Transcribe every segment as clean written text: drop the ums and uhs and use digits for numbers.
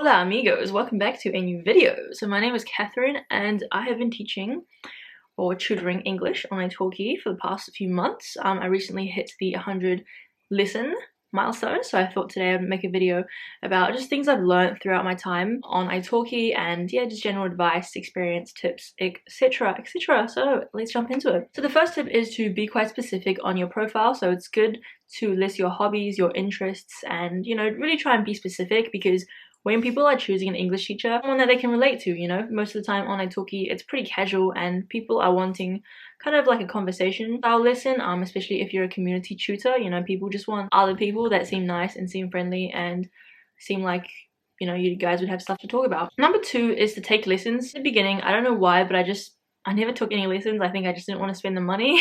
Hola amigos, welcome back to a new video. So my name is Catherine and I have been teaching or tutoring English on italki for the past few months. I recently hit the 100 listen milestone, so I thought today I'd make a video about just things I've learned throughout my time on italki and yeah, just general advice, experience, tips, etc, etc. So let's jump into it. So the first tip is to be quite specific on your profile. So it's good to list your hobbies, your interests, and really try and be specific, because when people are choosing an English teacher, someone that they can relate to, most of the time on italki it's pretty casual and people are wanting kind of like a conversation style lesson, especially if you're a community tutor. People just want other people that seem nice and seem friendly and seem like you guys would have stuff to talk about. Number two is to take lessons. In the beginning, I don't know why, but I never took any lessons. I think I just didn't want to spend the money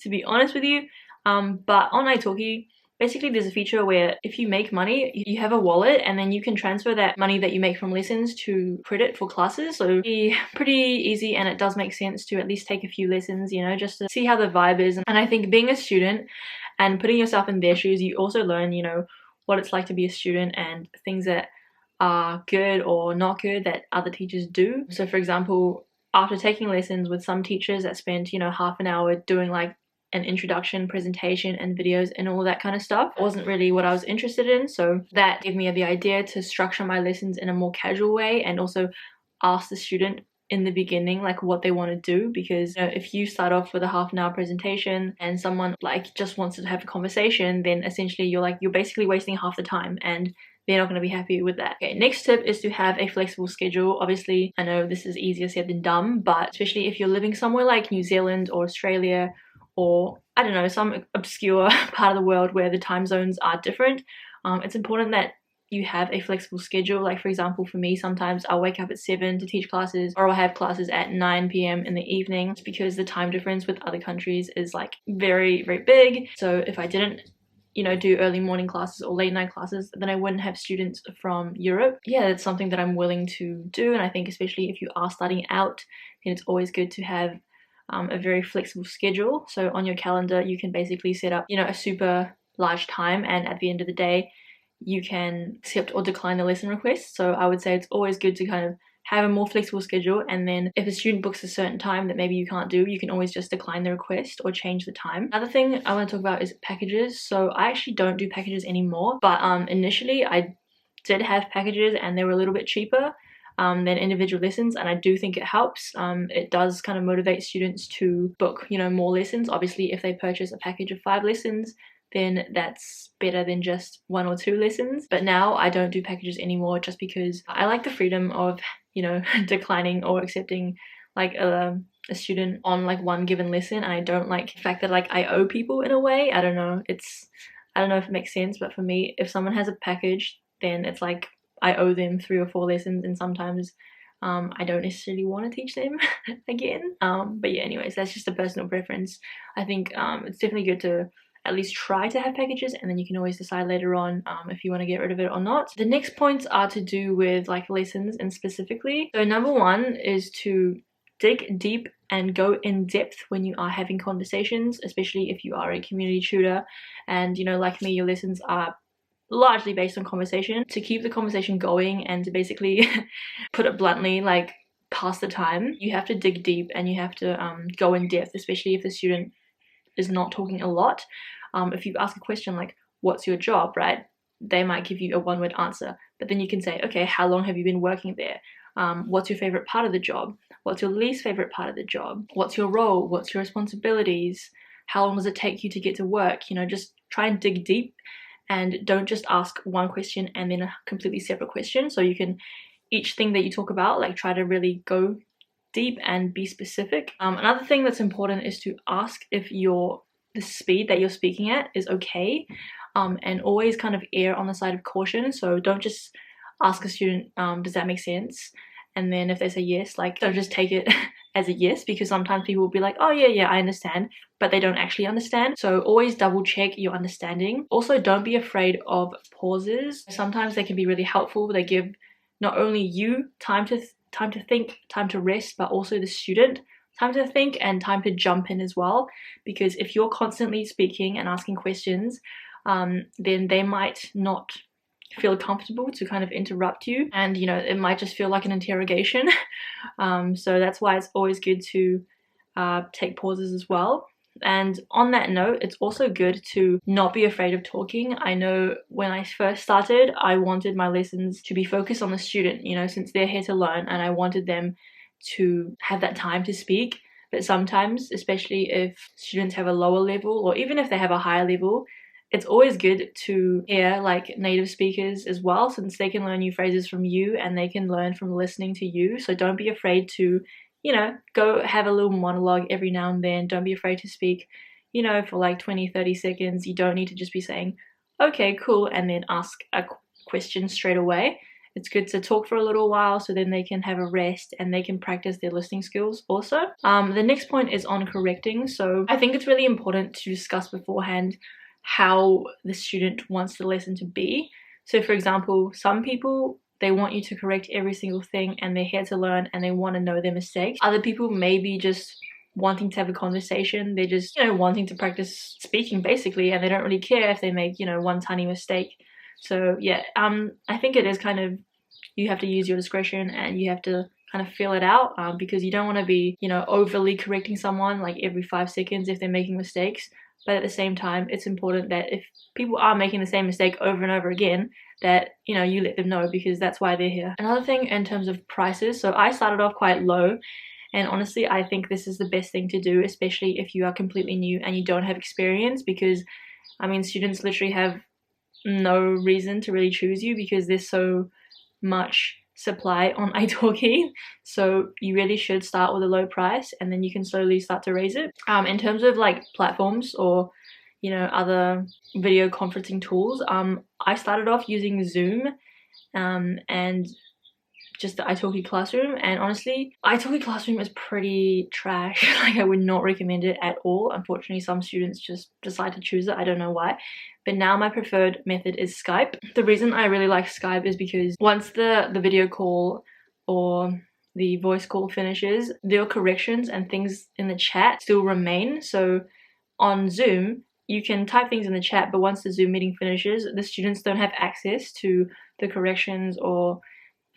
to be honest with you. But on italki, basically there's a feature where if you make money, you have a wallet and then you can transfer that money that you make from lessons to credit for classes. So it's pretty easy, and it does make sense to at least take a few lessons, just to see how the vibe is. And I think being a student and putting yourself in their shoes, you also learn, what it's like to be a student and things that are good or not good that other teachers do. So for example, after taking lessons with some teachers that spent, half an hour doing like an introduction presentation and videos and all that kind of stuff, it wasn't really what I was interested in. So that gave me the idea to structure my lessons in a more casual way and also ask the student in the beginning like what they want to do, because if you start off with a half an hour presentation and someone like just wants to have a conversation, then essentially you're basically wasting half the time and they're not going to be happy with that. Okay, next tip is to have a flexible schedule. Obviously, I know this is easier said than done, but especially if you're living somewhere like New Zealand or Australia, or I don't know, some obscure part of the world where the time zones are different, it's important that you have a flexible schedule. Like for example, for me, sometimes I'll wake up at 7 to teach classes, or I'll have classes at 9 p.m. in the evening, just because the time difference with other countries is like very, very big. So if I didn't do early morning classes or late night classes, then I wouldn't have students from Europe. Yeah, that's something that I'm willing to do, and I think especially if you are starting out, then it's always good to have a very flexible schedule. So on your calendar, you can basically set up, a super large time, and at the end of the day, you can accept or decline the lesson request. So I would say it's always good to kind of have a more flexible schedule, and then if a student books a certain time that maybe you can't do, you can always just decline the request or change the time. Another thing I want to talk about is packages. So I actually don't do packages anymore, but initially I did have packages and they were a little bit cheaper than individual lessons, and I do think it helps. It does kind of motivate students to book more lessons. Obviously if they purchase a package of 5 lessons, then that's better than just 1 or 2 lessons. But now I don't do packages anymore, just because I like the freedom of declining or accepting like a student on like one given lesson. And I don't like the fact that like I owe people in a way. I don't know if it makes sense, but for me, if someone has a package, then it's like I owe them 3 or 4 lessons, and sometimes I don't necessarily want to teach them again. But yeah, anyways, that's just a personal preference. I think it's definitely good to at least try to have packages, and then you can always decide later on if you want to get rid of it or not. The next points are to do with like lessons and specifically. So number 1 is to dig deep and go in depth when you are having conversations, especially if you are a community tutor and like me, your lessons are largely based on conversation. To keep the conversation going and to basically put it bluntly, like pass the time, you have to dig deep and you have to go in depth, especially if the student is not talking a lot. If you ask a question like, what's your job, right? They might give you a 1-word answer, but then you can say, okay, how long have you been working there? What's your favorite part of the job? What's your least favorite part of the job? What's your role? What's your responsibilities? How long does it take you to get to work? Just try and dig deep, and don't just ask one question and then a completely separate question. So you can, each thing that you talk about, like try to really go deep and be specific. Another thing that's important is to ask if the speed that you're speaking at is okay, and always kind of err on the side of caution. So don't just ask a student, does that make sense? And then if they say yes, like don't just take it as a yes, because sometimes people will be like, oh yeah, I understand, but they don't actually understand. So always double check your understanding. Also, don't be afraid of pauses. Sometimes they can be really helpful. They give not only you time to think, time to rest, but also the student time to think and time to jump in as well. Because if you're constantly speaking and asking questions, then they might not feel comfortable to kind of interrupt you, and you know, it might just feel like an interrogation. So that's why it's always good to take pauses as well. And on that note, it's also good to not be afraid of talking. I know when I first started, I wanted my lessons to be focused on the student, you know, since they're here to learn, and I wanted them to have that time to speak. But sometimes, especially if students have a lower level, or even if they have a higher level, it's always good to hear like native speakers as well, since they can learn new phrases from you and they can learn from listening to you. So don't be afraid to, you know, go have a little monologue every now and then. Don't be afraid to speak, you know, for like 20-30 seconds. You don't need to just be saying, okay, cool, and then ask a question straight away. It's good to talk for a little while so then they can have a rest and they can practice their listening skills also. The next point is on correcting. So I think it's really important to discuss beforehand how the student wants the lesson to be. So for example, some people, they want you to correct every single thing and they're here to learn and they want to know their mistakes. Other people may be just wanting to have a conversation. They're just, you know, wanting to practice speaking basically, and they don't really care if they make, you know, one tiny mistake. So yeah, I think it is kind of, you have to use your discretion and you have to kind of feel it out, because you don't want to be, you know, overly correcting someone like every 5 seconds if they're making mistakes. But at the same time, it's important that if people are making the same mistake over and over again, that, you know, you let them know, because that's why they're here. Another thing in terms of prices, so I started off quite low, and honestly, I think this is the best thing to do, especially if you are completely new and you don't have experience, because, I mean, students literally have no reason to really choose you because there's so much supply on italki. So you really should start with a low price and then you can slowly start to raise it. In terms of like platforms or, you know, other video conferencing tools, I started off using Zoom and just the italki Classroom, and honestly, italki Classroom is pretty trash. Like, I would not recommend it at all. Unfortunately, some students just decide to choose it. I don't know why. But now my preferred method is Skype. The reason I really like Skype is because once the video call or the voice call finishes, their corrections and things in the chat still remain. So on Zoom, you can type things in the chat, but once the Zoom meeting finishes, the students don't have access to the corrections or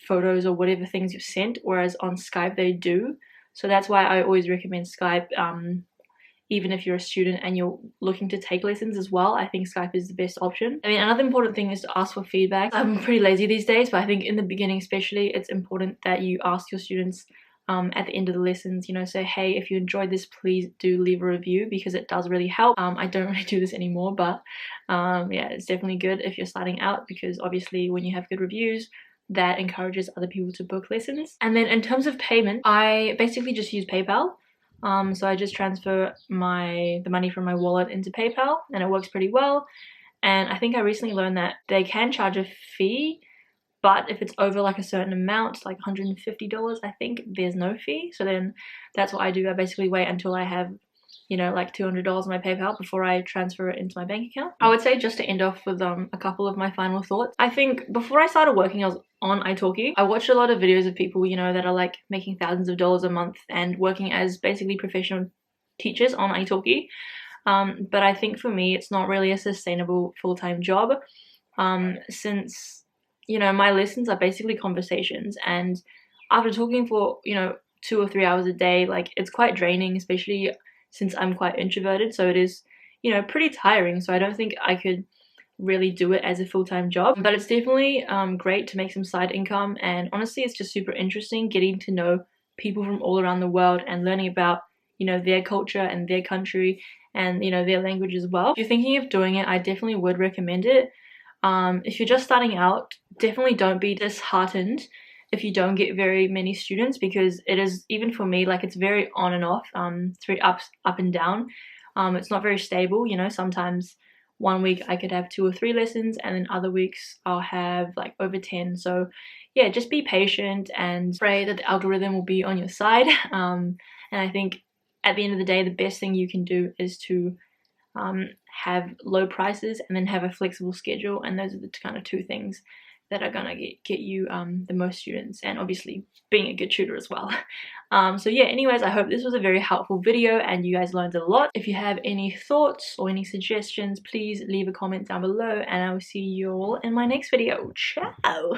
photos or whatever things you've sent, whereas on Skype they do. So that's why I always recommend Skype. Even if you're a student and you're looking to take lessons as well, I think Skype is the best option. I mean, another important thing is to ask for feedback. I'm pretty lazy these days, but I think in the beginning especially, it's important that you ask your students at the end of the lessons, you know, say, hey, if you enjoyed this, please do leave a review, because it does really help. I don't really do this anymore, but yeah, it's definitely good if you're starting out, because obviously when you have good reviews, that encourages other people to book lessons. And then in terms of payment, I basically just use PayPal. So I just transfer the money from my wallet into PayPal, and it works pretty well. And I think I recently learned that they can charge a fee, but if it's over like a certain amount, like $150, I think, there's no fee. So then that's what I do. I basically wait until I have, you know, like $200 in my PayPal before I transfer it into my bank account. I would say, just to end off with a couple of my final thoughts, I think before I started working, I was on italki. I watched a lot of videos of people, you know, that are like making thousands of dollars a month and working as basically professional teachers on italki. But I think for me, it's not really a sustainable full-time job, since, you know, my lessons are basically conversations, and after talking for, you know, 2 or 3 hours a day, like, it's quite draining, especially since I'm quite introverted. So it is, you know, pretty tiring. So I don't think I could really do it as a full-time job, but it's definitely great to make some side income. And honestly, it's just super interesting getting to know people from all around the world and learning about, you know, their culture and their country and, you know, their language as well. If you're thinking of doing it, I definitely would recommend it. If you're just starting out, definitely don't be disheartened if you don't get very many students, because it is, even for me, like, it's very on and off. It's very up and down. It's not very stable, you know. Sometimes one week I could have 2 or 3 lessons, and then other weeks I'll have like over 10. So yeah, just be patient and pray that the algorithm will be on your side. And I think at the end of the day, the best thing you can do is to have low prices and then have a flexible schedule, and those are the kind of 2 things that are gonna get you the most students, and obviously being a good tutor as well. So yeah, anyways, I hope this was a very helpful video and you guys learned a lot. If you have any thoughts or any suggestions, please leave a comment down below, and I will see you all in my next video. Ciao!